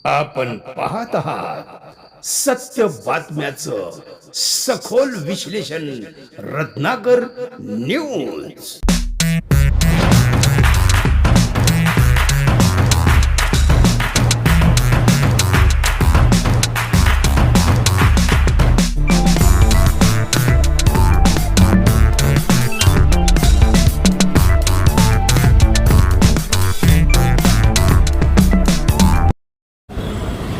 आपण पाहत आहात सत्य बातम्याचं सखोल विश्लेषण रत्नाकर न्यूज।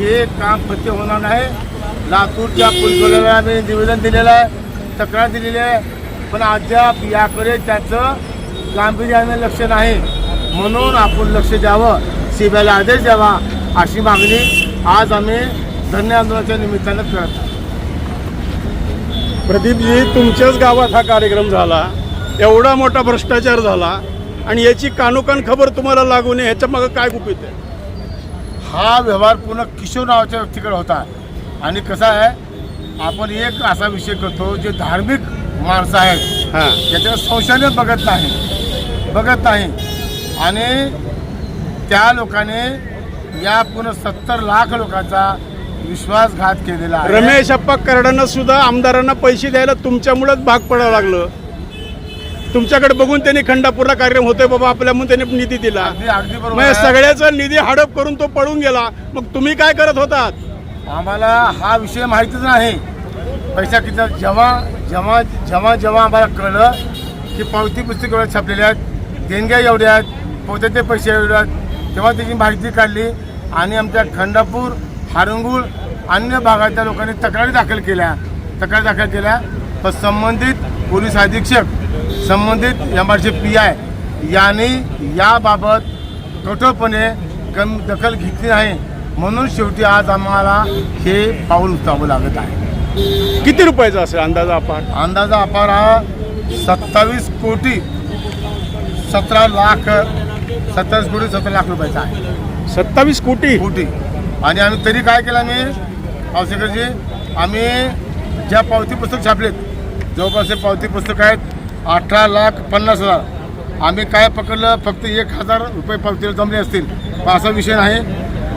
हे काम फत्ते होणार नाही। लातूरच्या पोलिसवाल्याला आम्ही निवेदन दिलेलं आहे, तक्रार दिलेली आहे, पण अद्याप याकडे त्याचं गांभीर्याने लक्ष नाही। म्हणून आपण लक्ष द्यावं, सीबीआयला आदेश द्यावा अशी मागणी आज आम्ही धरणे आंदोलनाच्या निमित्तानं करत आहोत। प्रदीपजी, तुमच्याच गावात हा कार्यक्रम झाला, एवढा मोठा भ्रष्टाचार झाला आणि याची कानोकान खबर तुम्हाला लागू नये, ह्याच्या मागे काय गुपित आहे? हा व्यवहार पूर्ण किशोर नावाच्या व्यक्तीकडे होता आणि कसा आहे, आपण एक असा विषय करतो जे धार्मिक माणसं आहेत त्याच्यावर संशयाने बघत नाही आणि त्या लोकांनी या पूर्ण 70 लाख लोकांचा विश्वासघात केलेला आहे। रमेश अप्पा करडांना सुद्धा आमदारांना पैसे द्यायला तुमच्यामुळेच भाग पडावं लागलं। तुमच्याकडे बघून त्यांनी खंडापूरला कार्यक्रम होतोय बाबा आपल्या, म्हणून त्यांनी निधी दिला। अगदी बरोबर मग सगळ्याचा निधी हडप करून तो पळून गेला, मग तुम्ही काय करत होतात? आम्हाला हा विषय माहितीच नाही। पैसा किती जेव्हा आम्हाला कळलं की पावती पुस्तक एवढ्या छापलेल्या आहेत, देणग्या एवढ्या आहेत, पोत्याचे पैसे एवढे आहेत, तेव्हा त्याची माहिती काढली आणि आमच्या खंडापूर, हारंगुळ अन्य भागातल्या लोकांनी तक्रारी दाखल केल्या। पण संबंधित पोलीस अधीक्षक, संबंधित एमआरसी PI यांनी याबाबत कठोरपणे दखल घेतली नाही। म्हणून शेवटी आज आम्हाला हे पाऊल उचलावं लागत आहे। किती रुपयाचा असेल अंदाजा अपार? अंदाजा अपार हा 27 कोटी 17 लाख 17 लाख रुपयाचा आहे। 27 कोटी? आणि आम्ही तरी काय केलं, आवश्यकची आम्ही ज्या पावती पुस्तक छापलेत, जवळपास हे पावती पुस्तक आहेत 18,50,000। आम्ही काय पकडलं, फक्त 1,000 रुपये पावतीला जमले असतील, पण असा विषय नाही।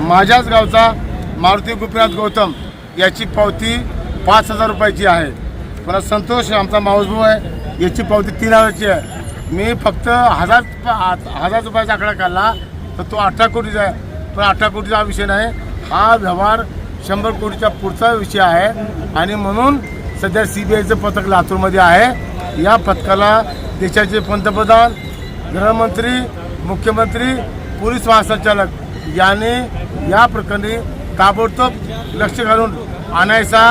माझ्याच गावचा मारुती गोपीनाथ गौतम याची पावती 5,000 रुपयाची आहे। पण संतोष आमचा मावसभाऊ आहे, याची पावती 3,000ची आहे। मी फक्त 1,000 रुपयाचा आकडा काढला तर तो 18 कोटीचा आहे। पण 18 कोटीचा हा विषय नाही, हा व्यवहार 100 कोटीच्या पुढचा विषय आहे। आणि म्हणून सध्या CBIचं पथक लातूरमध्ये आहे। या पथकाला देशाचे पंतप्रधान, गृहमंत्री, मुख्यमंत्री, पोलीस महासंचालक यांनी या प्रकरणी ताबडतोब लक्ष घालून आणायचा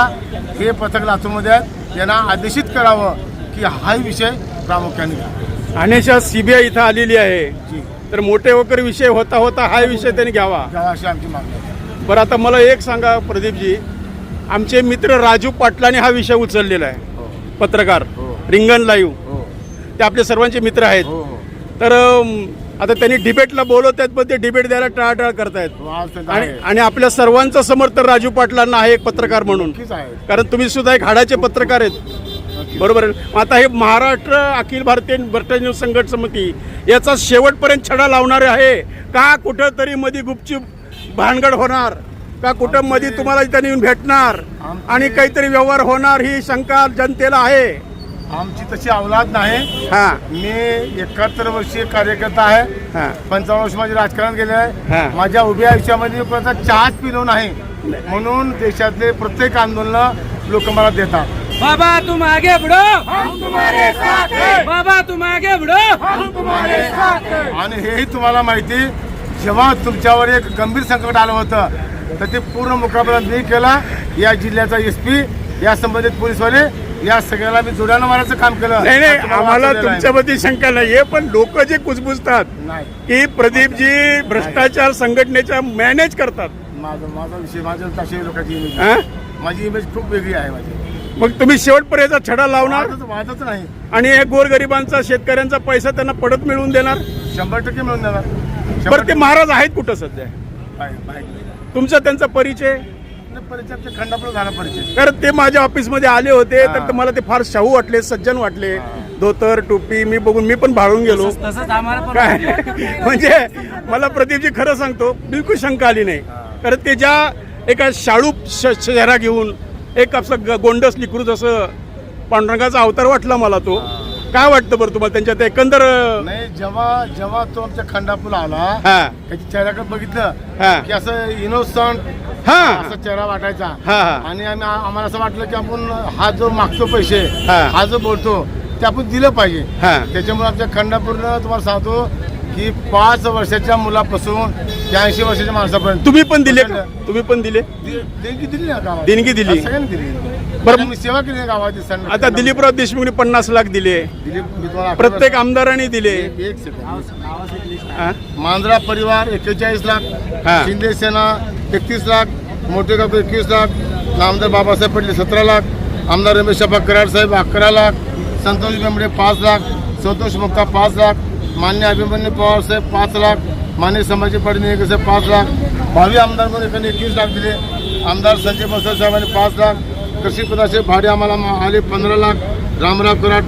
हे पथक लातूरमध्ये आहे, यांना आदेशित करावं की हा विषय प्रामुख्याने घ्या। अनेशा CBI इथं आलेली आहे, तर मोठे वगैरे विषय होता हा विषय त्यांनी घ्यावा अशी आमची मागणी आहे। बरं, आता मला एक सांगा प्रदीपजी, आमचे मित्र राजू पाटलांनी हा विषय उचललेला आहे, पत्रकार, रिंगण लाईव्ह, ते आपले सर्वांचे मित्र आहेत। तर आता त्यांनी डिबेटला बोलवतात, पण ते डिबेट द्यायला टाळाटाळ करतायत आणि आपल्या सर्वांचं समर्थन राजू पाटलांना आहे एक पत्रकार म्हणून, कारण तुम्ही सुद्धा एक हाडाचे पत्रकार आहेत, बरोबर आहे? आता हे महाराष्ट्र अखिल भारतीय भ्रष्टाचार संघटन समिती याचा शेवटपर्यंत छडा लावणार आहे का? कुठं तरी मध्ये गुपचूप भानगड होणार का? कुठं मध्ये तुम्हाला त्यांनी येऊन भेटणार आणि काहीतरी व्यवहार होणार, ही शंका जनतेला आहे। आमची तशी अवलाद नाही। मी 71 वर्षीय कार्यकर्ता आहे, 55 वर्ष माझे राजकारण गेले आहे। माझ्या उभ्या आयुष्यामध्ये कोणाचा चहाच पिलो नाही, म्हणून देशातले प्रत्येक आंदोलन लोक मला देतात। बाबा तुम आगे बढ़ो, हम तुम्हारे साथ हैं। बाबा तुम आगे बढ़ो, हम तुम्हारे साथ हैं। आणि हेही तुम्हाला माहिती, जेव्हा तुमच्यावर एक गंभीर संकट आलं होतं तर ते पूर्ण मुकाबला मी केला। या जिल्ह्याचा SP, या संबंधित पोलीसवाले, या सगळ्याला मी जोड्यानं मारायचं काम केलं। नाही, आम्हाला तुमच्याबद्दल शंका नाहीये, पण लोक जे कुजबुजतात की प्रदीपजी भ्रष्टाचार संघटनेच्या मॅनेज करतात, माझा विषय, माझ्या लोकांची इमेज, माझी इमेज खूप वेगळी आहे माझी। मग तुम्ही शेवटपर्यंत छडा लावणार वादच नाही आणि हे गोरगरिबांचा, शेतकऱ्यांचा पैसा त्यांना पडत मिळवून देणार? 100% मिळून देणार। बरं, ते महाराज आहेत कुठं सध्या? तुमचा त्यांचा परिचय? खंडापूर झाला परिचय, कारण ते माझ्या ऑफिसमध्ये आले होते, तर मला ते फार शाहू वाटले, सज्जन वाटले, धोतर टोपी मी बघून मी पण भाळून गेलो। तसंच आम्हाला काय म्हणजे मला प्रदीपजी खरं सांगतो, बिलकुल शंका आली नाही। कारण ते ज्या एका शाळूप चेहरा घेऊन एक असं गोंडस लिखरूच असं पांडुरंगाचा अवतार वाटला मला तो. काय वाटतं बरं तुम्हाला त्यांच्यात एकंदर? नाही, जेव्हा जेव्हा तो आमच्या खंडापूरला आला, हा त्याच्या चेहऱ्याकडे बघितलं हा की असं इनोसंट हा असा चेहरा वाटायचा. हा आणि आम्हाला असं वाटलं की आपण हा जो मागतो पैसे, हा. हा जो बोलतो ते आपण दिलं पाहिजे. हा त्याच्यामुळे आमच्या खंडापूरनं तुम्हाला सांगतो की 5 वर्षाच्या मुलापासून 80 वर्षाच्या माणसापर्यंत तुम्ही पण दिले का? तुम्ही पण दिले? देणगी दिली ना गावात. देणगी दिली. सगळ्यांनी दिली. बरं. मी सेवा केली ना गावाची. आता दिलीपराव देशमुखने 50 लाख दिले, प्रत्येक आमदारांनी दिले. एक सेकंद. हा? मांजरा परिवार 41 लाख, हा. शिंदे सेना 31 लाख, मोठे गाव 21 लाख, नामदार बाबासाहेब पटले 17 लाख, आमदार रमेश कराड साहेब 11 लाख, संतोष बेंबडे 5 लाख, संतोष मुक्ता 5 लाख, मान्य अभिमन्यू पवार साहेब 5 लाख, मान्य संभाजी पाटील साहेब 5 लाख, भावी आमदार म्हणून एकाने 21 लाख दिले, आमदार संजय मसर साहेबांनी 5 लाख, कृषी पदाचे भाडे आम्हाला आले 15 लाख, रामराव कराड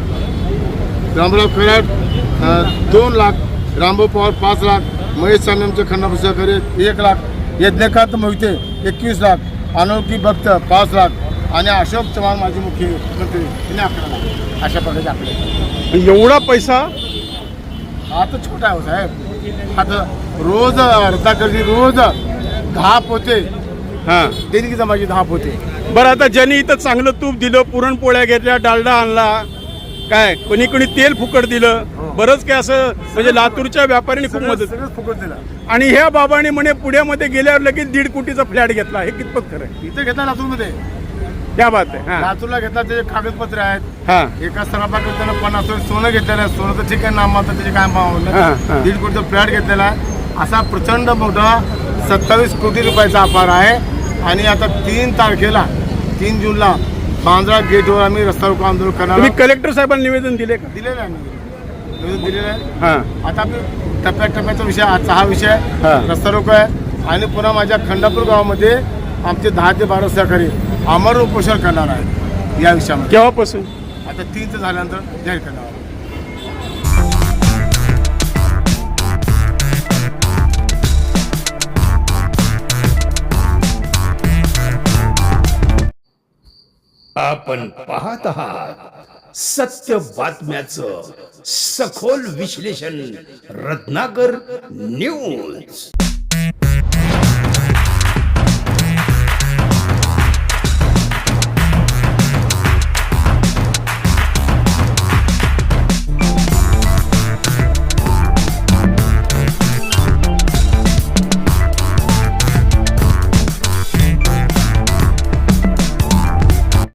2 लाख, रामभाऊ पवार 5 लाख, महेश सामने खंडापूर सहकारी 1 लाख, यज्ञकांत मोहिते 21 लाख, अनोखी भक्त 5 लाख आणि अशोक चव्हाण माजी मुख्यमंत्री यांनी 11 लाख. अशा प्रकारचे आकडे. एवढा पैसा? हा तर छोटा आहे हो साहेब. आता रोज रत्नाकरजी रोज 10 पोते हा देणगी जमायची 10 पोते. बरं, आता ज्यांनी इथं चांगलं तूप दिलं, पुरणपोळ्या घेतल्या, डालडा आणला, काय कोणी कोणी तेल फुकट दिलं, बरंच काय असं म्हणजे लातूरच्या व्यापाऱ्यांनी खूप मदत. सगळंच फुकट दिलं. आणि ह्या बाबाने म्हणे पुण्यामध्ये गेल्यावर लगेच 1.5 कोटीचा फ्लॅट घेतला. हे कितपत खरं आहे? इथे घेतला लातूरमध्ये. क्या बात आहे. हा लातूरला घेतला त्याचे कागदपत्र आहेत. हा एका सराफाकडे त्यानं 50 तोळे सोनं घेतलेलं आहे. सोनं तर ठीक आहे, नाम मात्र त्याचे काय भाव हा, हा. 1.5 कोटीचा फ्लॅट घेतलेला आहे. असा प्रचंड मोठा 27 कोटी रुपयाचा अपार आहे. आणि आता 3 तारखेला 3 जूनला बांद्रा गेटवर आम्ही रस्ता रोको आंदोलन करणार तुम्ही आहोत. कलेक्टर साहेबांना निवेदन दिले का? दिलेलं आहे आम्ही. निवेदन दिलेलं आहे. हा आता आपली टप्प्याटप्प्याचा विषय आजचा हा विषय हा. रस्ता रोको आहे. आणि पुन्हा माझ्या खंडापूर गावामध्ये आमचे 10 ते 12 सहकारी अमर उपोषण करणार आहेत या विषयामध्ये. केव्हापासून? आता 3 झाल्यानंतर जाहीर करणार आहोत. आपण पाहत आहात सत्य बातम्याचं सखोल विश्लेषण रत्नाकर न्यूज.